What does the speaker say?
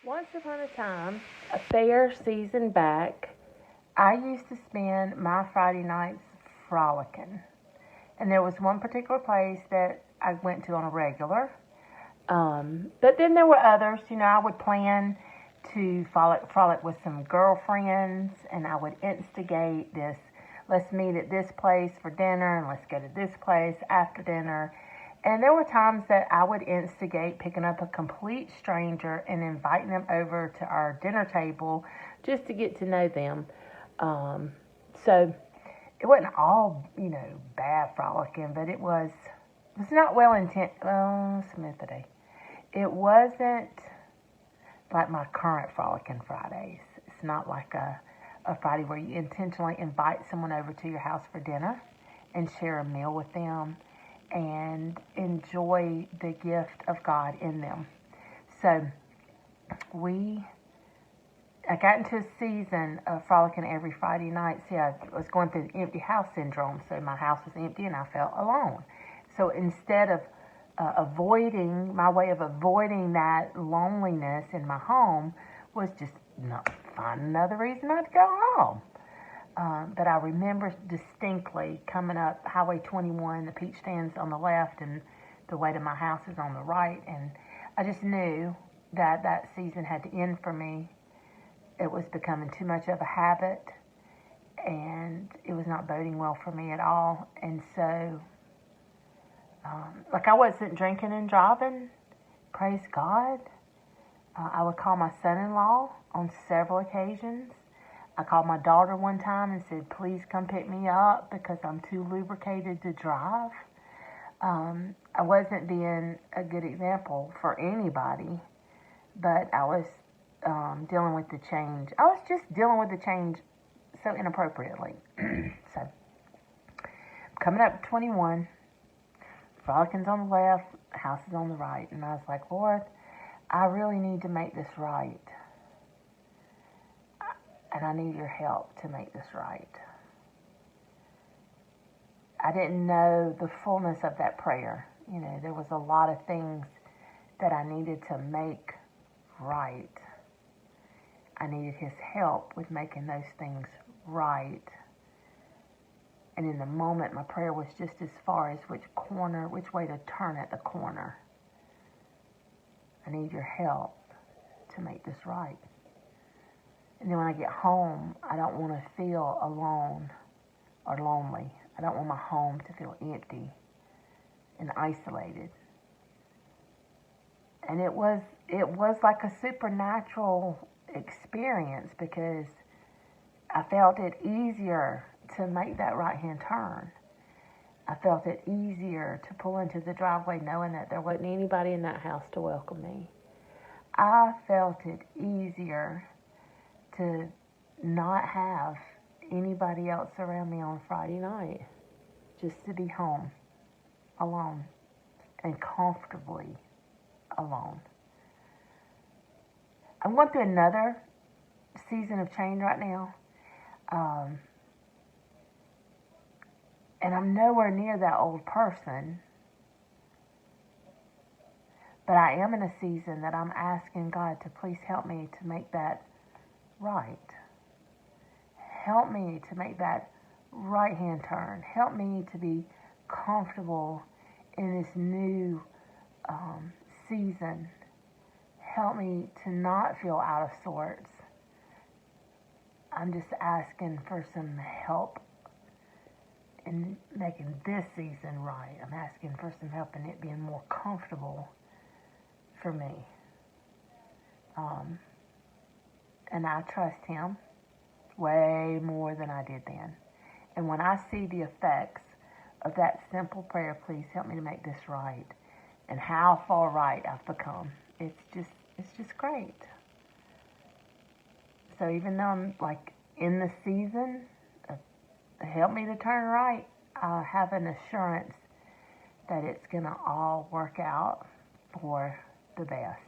Once upon a time, a fair season back, I used to spend my Friday nights frolicking. And there was one particular place that I went to on a regular. But then there were others. I would plan to frolic with some girlfriends, and I would instigate this. Let's meet at this place for dinner, and let's go to this place after dinner. And there were times that I would instigate picking up a complete stranger and inviting them over to our dinner table just to get to know them. So it wasn't all, bad frolicking, but it was not well intent. Smithity. It wasn't like my current frolicking Fridays. It's not like a Friday where you intentionally invite someone over to your house for dinner and share a meal with them and enjoy the gift of God in them. So I got into a season of frolicking every Friday night. See, I was going through the empty house syndrome, so my house was empty and I felt alone. So instead of my way of avoiding that loneliness in my home was just not find another reason not to go home. But I remember distinctly coming up Highway 21, the peach stands on the left, and the way to my house is on the right. And I just knew that that season had to end for me. It was becoming too much of a habit, and it was not boding well for me at all. And so, I wasn't drinking and driving, praise God. I would call my son-in-law on several occasions. I called my daughter one time and said, please come pick me up because I'm too lubricated to drive. I wasn't being a good example for anybody, but I was dealing with the change. I was just dealing with the change so inappropriately. So, coming up 21, Frolickin's on the left, house is on the right. And I was like, Lord, I really need to make this right. And I need your help to make this right. I didn't know the fullness of that prayer. There was a lot of things that I needed to make right. I needed his help with making those things right. And in the moment, my prayer was just as far as which way to turn at the corner. I need your help to make this right. And then when I get home, I don't want to feel alone or lonely. I don't want my home to feel empty and isolated. And it was like a supernatural experience because I felt it easier to make that right-hand turn. I felt it easier to pull into the driveway knowing that there wasn't anybody in that house to welcome me. I felt it easier to not have anybody else around me on Friday night, just to be home alone and comfortably alone. I'm going through another season of change right now, and I'm nowhere near that old person, but I am in a season that I'm asking God to please help me to make that right. Help me to make that right-hand turn. Help me to be comfortable in this new season. Help me to not feel out of sorts. I'm just asking for some help in making this season right. I'm asking for some help in it being more comfortable for me. And I trust him way more than I did then. And when I see the effects of that simple prayer, please help me to make this right, and how far right I've become, it's just great. So even though I'm in the season of help me to turn right, I have an assurance that it's going to all work out for the best.